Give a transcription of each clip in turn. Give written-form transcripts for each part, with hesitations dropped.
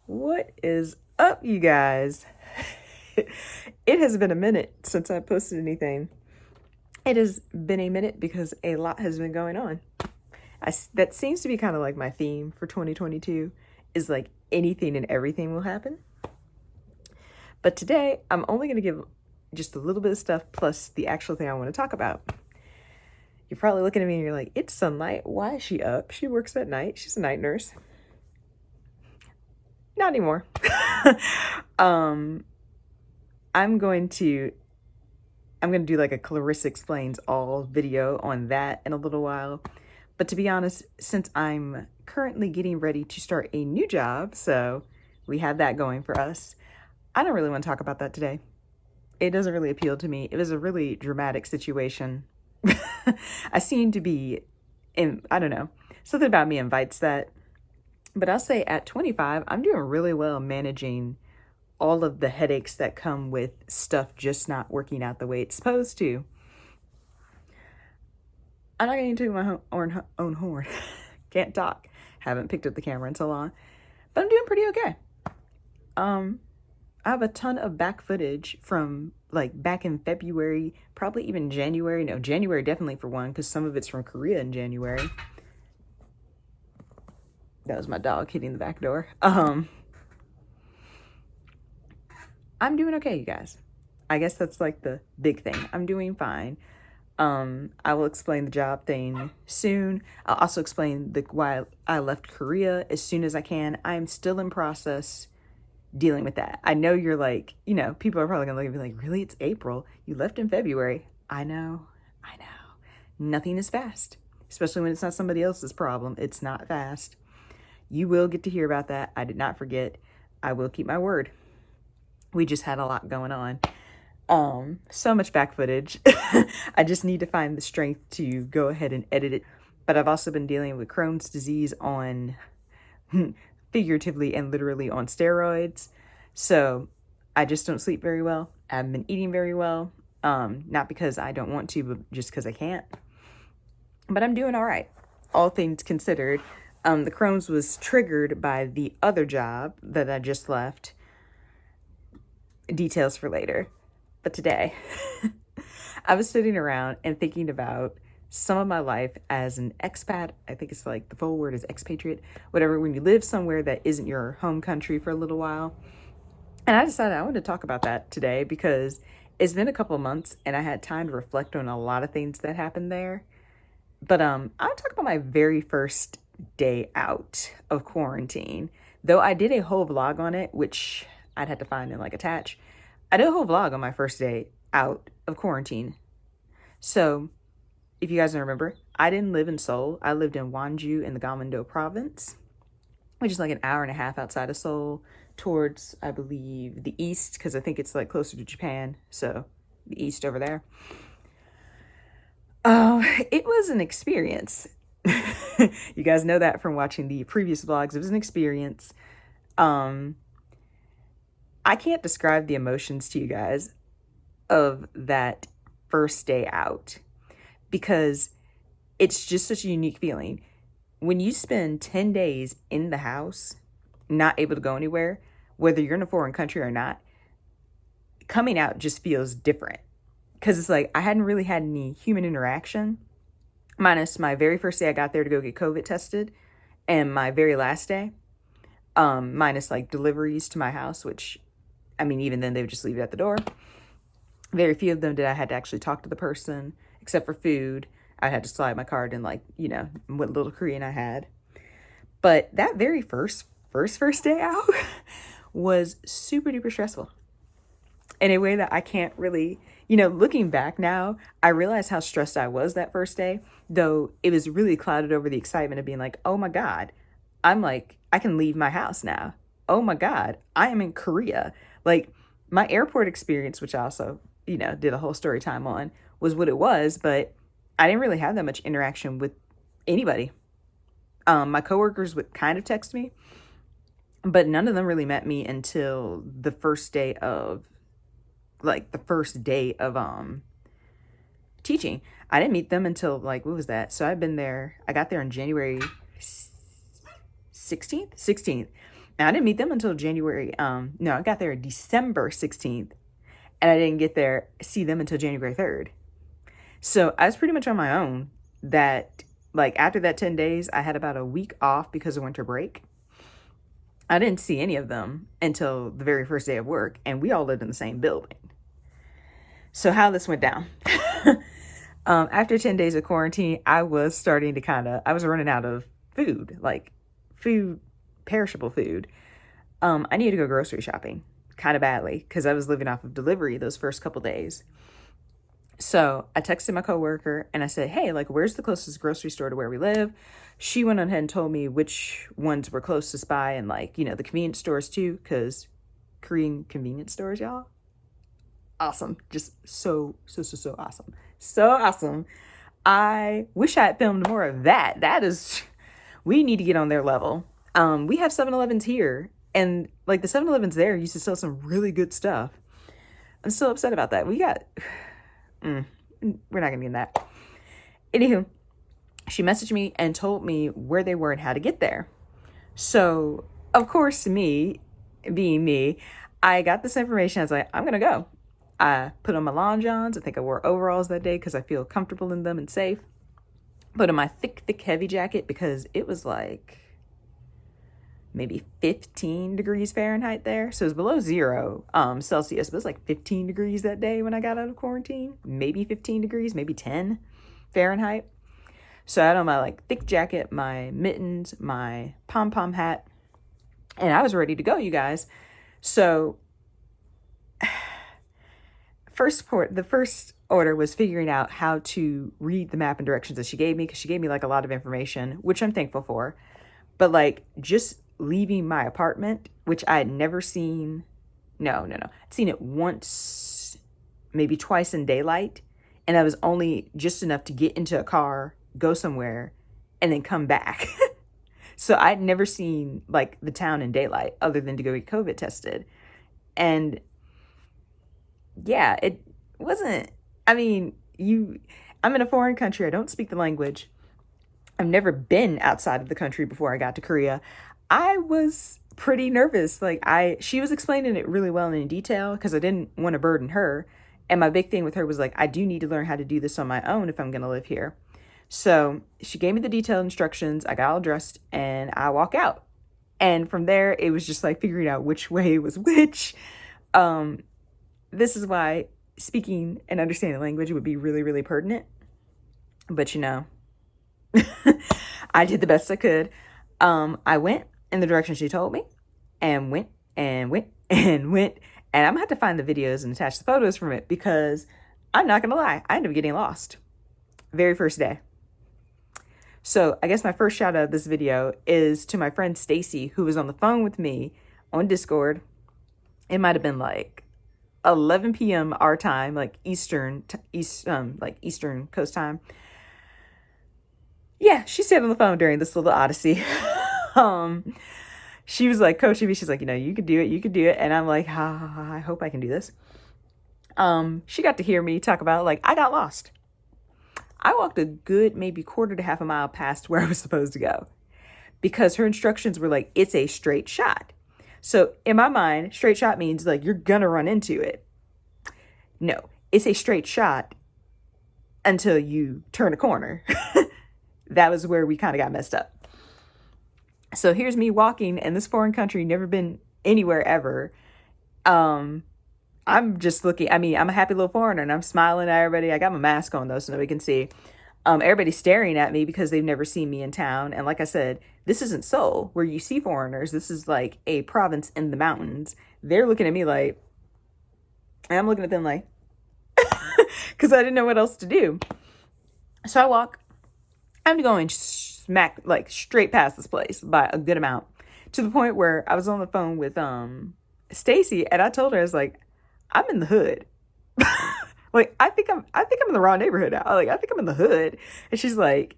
What is up, you guys? It has been a minute since I posted anything. It has been a minute because a lot has been going on. That seems to be kind of like my theme for 2022, is like anything and everything will happen. But today, I'm only going to give just a little bit of stuff plus the actual thing I want to talk about. You're probably looking at me and you're like, it's sunlight. Why is she up? She works at night. She's a night nurse. Not anymore. I'm going to do like a Clarissa Explains All video on that in a little while. But to be honest, since I'm currently getting ready to start a new job, so we have that going for us, I don't really want to talk about that today. It doesn't really appeal to me. It was a really dramatic situation. I seem to be I don't know, something about me invites that. But I'll say at 25, I'm doing really well managing all of the headaches that come with stuff just not working out the way it's supposed to. I'm not getting to my own horn. Can't talk. Haven't picked up the camera in so long. But I'm doing pretty okay. I have a ton of back footage from like back in February, probably even January. No, January definitely for one, because some of it's from Korea in January. That was my dog hitting the back door. I'm doing okay, you guys. I guess that's like the big thing. I'm doing fine. I will explain the job thing soon. I'll also explain why I left Korea as soon as I can. I'm still in process dealing with that. I know you're like, people are probably gonna look at me like, really? It's April. You left in February. I know. Nothing is fast, especially when it's not somebody else's problem. It's not fast. You will get to hear about that. I did not forget. I will keep my word. We just had a lot going on. So much back footage. I just need to find the strength to go ahead and edit it. But I've also been dealing with Crohn's disease on figuratively and literally on steroids. So I just don't sleep very well. I haven't been eating very well. Not because I don't want to, but just because I can't. But I'm doing all right. All things considered. The Crohn's was triggered by the other job that I just left. Details for later. But today, I was sitting around and thinking about some of my life as an expat. I think it's like the full word is expatriate, whatever, when you live somewhere that isn't your home country for a little while. And I decided I wanted to talk about that today because it's been a couple of months and I had time to reflect on a lot of things that happened there. But I'll talk about my very first day out of quarantine, though I did a whole vlog on it, which I'd have to find and like attach. I did a whole vlog on my first day out of quarantine. So if you guys don't remember, I didn't live in Seoul. I lived in Gwangju in the Gangwon-do province, which is like an hour and a half outside of Seoul towards, I believe, the east, because I think it's like closer to Japan. So the east over there. It was an experience. You guys know that from watching the previous vlogs. It was an experience. I can't describe the emotions to you guys of that first day out because it's just such a unique feeling. When you spend 10 days in the house, not able to go anywhere, whether you're in a foreign country or not, coming out just feels different. Because it's like I hadn't really had any human interaction, minus my very first day I got there to go get COVID tested, and my very last day, minus like deliveries to my house, which, I mean, even then they would just leave it at the door. Very few of them did I had to actually talk to the person, except for food. I had to slide my card in, like, what little Korean I had. But that very first day out was super duper stressful in a way that I can't really, looking back now, I realize how stressed I was that first day, though it was really clouded over the excitement of being like, oh my God, I'm like, I can leave my house now. Oh my God, I am in Korea. Like my airport experience, which I also, did a whole story time on, was what it was, but I didn't really have that much interaction with anybody. My coworkers would kind of text me, but none of them really met me until the first day of teaching. I didn't meet them until what was that? So I got there on January 16th? 16th. And I didn't meet them until January. No, I got there December 16th. And I didn't see them until January 3rd. So I was pretty much on my own. That, like, after that 10 days, I had about a week off because of winter break. I didn't see any of them until the very first day of work. And we all lived in the same building. So how this went down. After 10 days of quarantine, I was starting to I was running out of food, like perishable food. I needed to go grocery shopping kind of badly because I was living off of delivery those first couple days. So I texted my coworker and I said, hey, like, where's the closest grocery store to where we live? She went on ahead and told me which ones were closest by and, like, the convenience stores too, because Korean convenience stores, y'all, awesome. Just so awesome. So awesome. I wish I had filmed more of that. We need to get on their level. We have 7-Elevens here, and like the 7-Elevens there used to sell some really good stuff. I'm still upset about that. We're not gonna get in that. Anywho, she messaged me and told me where they were and how to get there. So of course, me being me, I got this information. I was like, I'm gonna go. I put on my long johns. I think I wore overalls that day because I feel comfortable in them and safe. Put on my thick, heavy jacket because it was like maybe 15 degrees Fahrenheit there. So it was below 0 Celsius, but it was like 15 degrees that day when I got out of quarantine. Maybe 15 degrees, maybe 10 Fahrenheit. So I had on my like thick jacket, my mittens, my pom-pom hat, and I was ready to go, you guys. So the first order was figuring out how to read the map and directions that she gave me, because she gave me like a lot of information, which I'm thankful for. But like just leaving my apartment, which I had never seen. No. I'd seen it once, maybe twice in daylight. And that was only just enough to get into a car, go somewhere, and then come back. So I'd never seen like the town in daylight other than to go get COVID tested. And yeah, it wasn't, I'm in a foreign country. I don't speak the language. I've never been outside of the country before I got to Korea. I was pretty nervous. She was explaining it really well and in detail because I didn't want to burden her. And my big thing with her was like, I do need to learn how to do this on my own if I'm going to live here. So she gave me the detailed instructions. I got all dressed and I walk out. And from there, it was just like figuring out which way was which. This is why speaking and understanding language would be really, really pertinent. But I did the best I could. I went in the direction she told me and went. And I'm going to have to find the videos and attach the photos from it because I'm not going to lie. I ended up getting lost very first day. So I guess my first shout out of this video is to my friend Stacie, who was on the phone with me on Discord. It might have been like 11 p.m. our time, like Eastern Coast time. Yeah, she stayed on the phone during this little odyssey. She was like coaching me. She's like, you can do it. And I'm like, I hope I can do this. She got to hear me talk about like, I got lost. I walked a good maybe quarter to half a mile past where I was supposed to go because her instructions were like, it's a straight shot. So in my mind, straight shot means like you're gonna run into it. No, it's a straight shot until you turn a corner. That was where we kind of got messed up. So here's me walking in this foreign country, never been anywhere ever. I'm just looking, I'm a happy little foreigner and I'm smiling at everybody. I got my mask on though, so nobody can see. Everybody's staring at me because they've never seen me in town. And like I said, this isn't Seoul where you see foreigners. This is like a province in the mountains. They're looking at me like, and I'm looking at them like, because I didn't know what else to do. So I walk. I'm going smack, like straight past this place by a good amount to the point where I was on the phone with Stacie and I told her, I was like, I'm in the hood. Like, I think I'm in the wrong neighborhood now. Like, I think I'm in the hood. And she's like,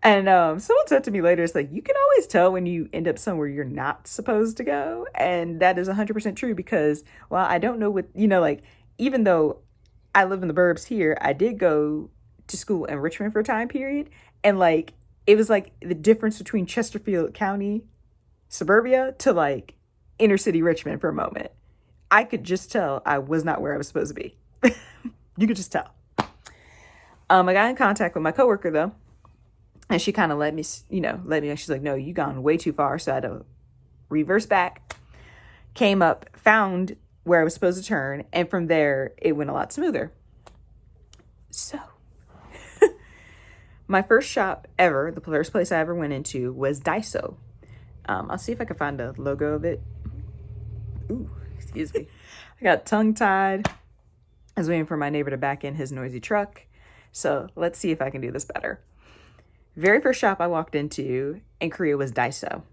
and someone said to me later, it's like, you can always tell when you end up somewhere you're not supposed to go. And that is 100% true because, well, I don't know what, like, even though I live in the burbs here, I did go to school in Richmond for a time period. And like, it was like the difference between Chesterfield County, suburbia, to like inner city Richmond for a moment. I could just tell I was not where I was supposed to be. You could just tell. I got in contact with my coworker though, and she kind of let me, she's like, no, you gone way too far. So I had to reverse back, came up, found where I was supposed to turn. And from there, it went a lot smoother. So my first shop ever, the first place I ever went into was Daiso. I'll see if I can find a logo of it. Ooh, excuse me. I got tongue-tied. I was waiting for my neighbor to back in his noisy truck. So let's see if I can do this better. Very first shop I walked into in Korea was Daiso.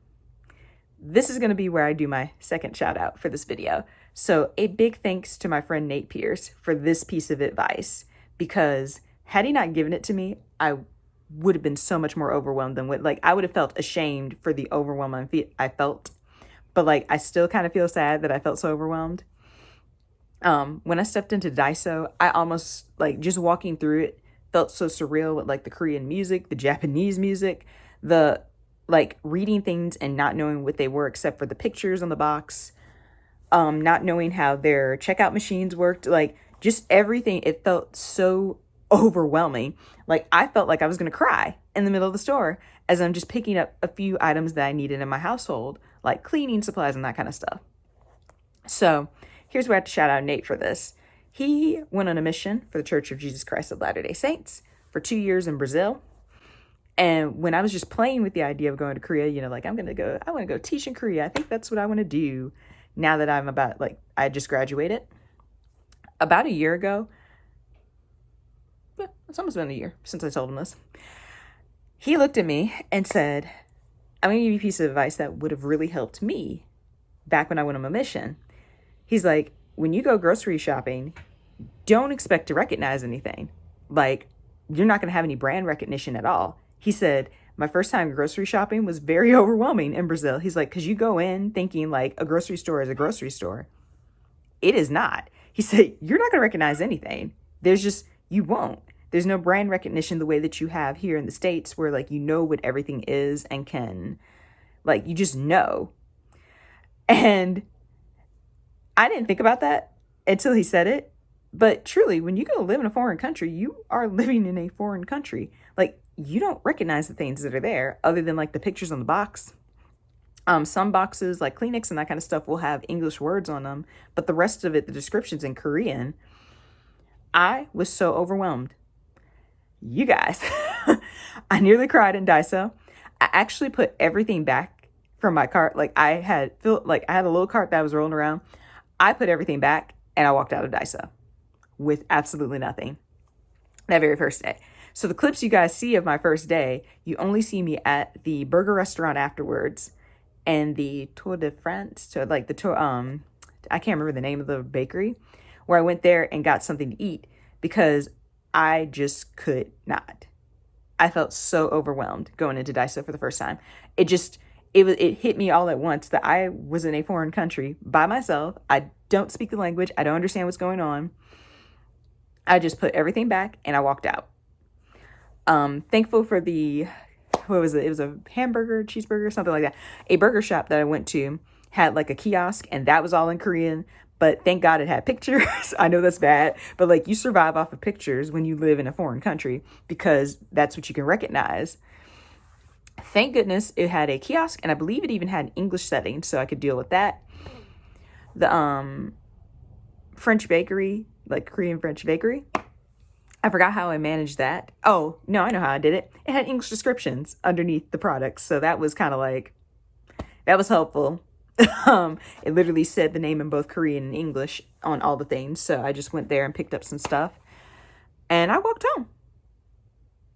This is going to be where I do my second shout out for this video. So a big thanks to my friend Nate Pierce for this piece of advice, because had he not given it to me, I would have been so much more overwhelmed than what, like, I would have felt ashamed for the overwhelm I felt. But like, I still kind of feel sad that I felt so overwhelmed. When I stepped into Daiso, I almost, like, just walking through it felt so surreal with like the Korean music, the Japanese music, the like reading things and not knowing what they were except for the pictures on the box, not knowing how their checkout machines worked, like just everything. It felt so overwhelming. Like I felt like I was going to cry in the middle of the store as I'm just picking up a few items that I needed in my household, like cleaning supplies and that kind of stuff. So here's where I have to shout out Nate for this. He went on a mission for the Church of Jesus Christ of Latter-day Saints for 2 years in Brazil. And when I was just playing with the idea of going to Korea, like I want to go teach in Korea. I think that's what I want to do now that I just graduated. About a year ago, it's almost been a year since I told him this. He looked at me and said, I'm going to give you a piece of advice that would have really helped me back when I went on my mission. He's like, when you go grocery shopping, don't expect to recognize anything. Like, you're not going to have any brand recognition at all. He said, my first time grocery shopping was very overwhelming in Brazil. He's like, because you go in thinking like a grocery store is a grocery store. It is not. He said, you're not going to recognize anything. You won't. There's no brand recognition the way that you have here in the States where like, you know what everything is and can, like, you just know. And I didn't think about that until he said it. But truly, when you go live in a foreign country, you are living in a foreign country. Like, you don't recognize the things that are there other than like the pictures on the box. Some boxes like Kleenex and that kind of stuff will have English words on them, but the rest of it, the description's in Korean. I was so overwhelmed. You guys, I nearly cried in Daiso. I actually put everything back from my cart. Like I had a little cart that I was rolling around. I put everything back and I walked out of Daiso with absolutely nothing that very first day. So the clips you guys see of my first day, you only see me at the burger restaurant afterwards and the Tour de France, I can't remember the name of the bakery, where I went there and got something to eat because I just could not. I felt so overwhelmed going into Daiso for the first time. It hit me all at once that I was in a foreign country by myself. I don't speak the language. I don't understand what's going on. I just put everything back and I walked out. Thankful for what was it? It was a hamburger, cheeseburger, something like that. A burger shop that I went to had like a kiosk and that was all in Korean, but thank God it had pictures. I know that's bad, but like you survive off of pictures when you live in a foreign country because that's what you can recognize. Thank goodness it had a kiosk and I believe it even had an English setting so I could deal with that. The French bakery, like Korean French bakery, I forgot how I managed that. Oh, no, I know how I did it. It had English descriptions underneath the products. So that was kind of like, that was helpful. It literally said the name in both Korean and English on all the things. So I just went there and picked up some stuff and I walked home.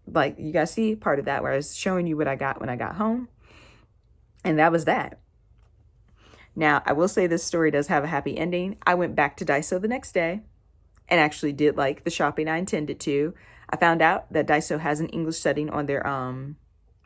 Like you guys see part of that where I was showing you what I got when I got home. And that was that. Now, I will say this story does have a happy ending. I went back to Daiso the next day and actually did like the shopping I intended to. I found out that Daiso has an English setting on their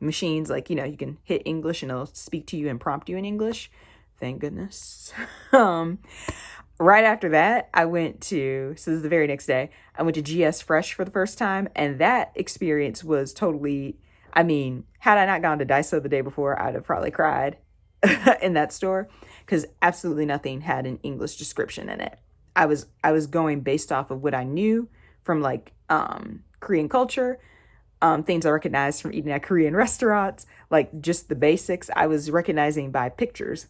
machines. Like, you can hit English and it'll speak to you and prompt you in English. Thank goodness. Right after that, so this is the very next day, I went to GS Fresh for the first time. And that experience was totally I mean, had I not gone to Daiso the day before, I'd have probably cried in that store because absolutely nothing had an English description in it. I was going based off of what I knew from like Korean culture, things I recognized from eating at Korean restaurants, like just the basics. I was recognizing by pictures.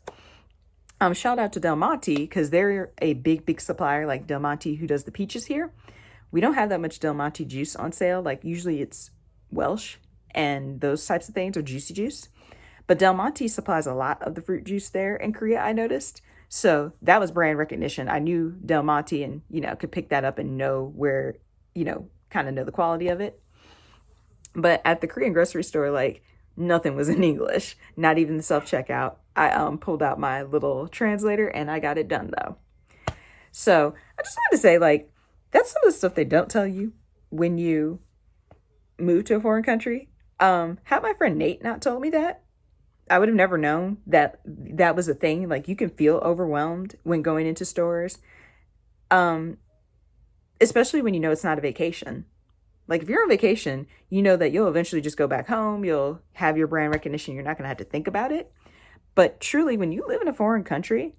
Shout out to Del Monte because they're a big supplier, like Del Monte, who does the peaches here. We don't have that much Del Monte juice on sale. Like usually it's Welsh and those types of things, or juicy juice. But Del Monte supplies a lot of the fruit juice there in Korea, I noticed. So that was brand recognition. I knew Del Monte and, could pick that up and know where, kind of know the quality of it. But at the Korean grocery store, like nothing was in English, not even the self-checkout. I pulled out my little translator and I got it done though. So I just wanted to say, like, that's some of the stuff they don't tell you when you move to a foreign country. Had my friend Nate not told me that, I would have never known that that was a thing. Like you can feel overwhelmed when going into stores, especially when you know it's not a vacation. Like if you're on vacation, you know that you'll eventually just go back home. You'll have your brand recognition. You're not going to have to think about it. But truly, when you live in a foreign country,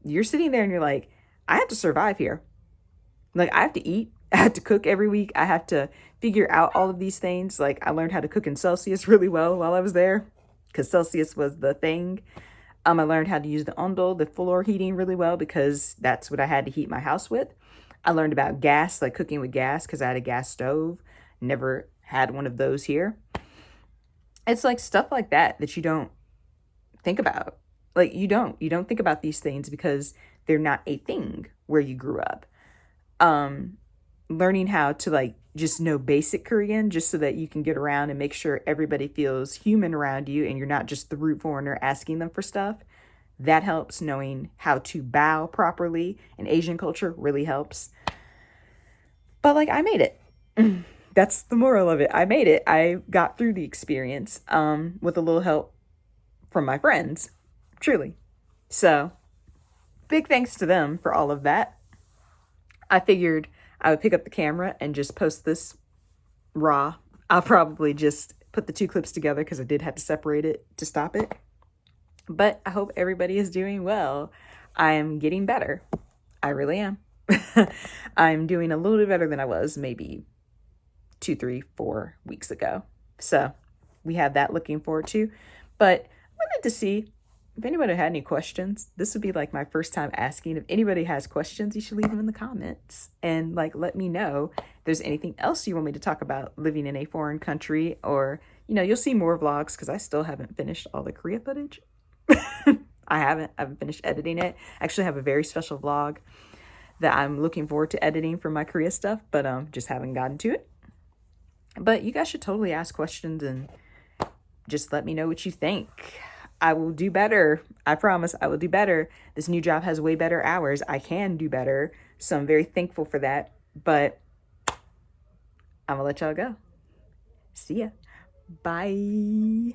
you're sitting there and you're like, I have to survive here. Like I have to eat. I have to cook every week. I have to figure out all of these things. Like I learned how to cook in Celsius really well while I was there because Celsius was the thing. I learned how to use the ondol, the floor heating really well because that's what I had to heat my house with. I learned about gas, like cooking with gas because I had a gas stove. Never had one of those here. It's like stuff like that you don't think about. Like you don't think about these things because they're not a thing where you grew up. Learning how to like just know basic Korean just so that you can get around and make sure everybody feels human around you and you're not just the rude foreigner asking them for stuff. That helps. Knowing how to bow properly in Asian culture really helps. But like I made it. That's the moral of it. I made it. I got through the experience with a little help from my friends, truly. So big thanks to them for all of that. I figured I would pick up the camera and just post this raw. I'll probably just put the two clips together because I did have to separate it to stop it. But I hope everybody is doing well. I am getting better. I really am. I'm doing a little bit better than I was maybe 2, 3, 4 weeks ago. So we have that looking forward to. But I wanted to see if anybody had any questions. This would be like my first time asking. If anybody has questions, you should leave them in the comments and like let me know if there's anything else you want me to talk about living in a foreign country, or you'll see more vlogs because I still haven't finished all the Korea footage. I haven't finished editing it. I actually have a very special vlog that I'm looking forward to editing for my Korea stuff, but just haven't gotten to it. But you guys should totally ask questions and just let me know what you think. I will do better. I promise I will do better. This new job has way better hours. I can do better. So I'm very thankful for that. But I'm going to let y'all go. See ya. Bye.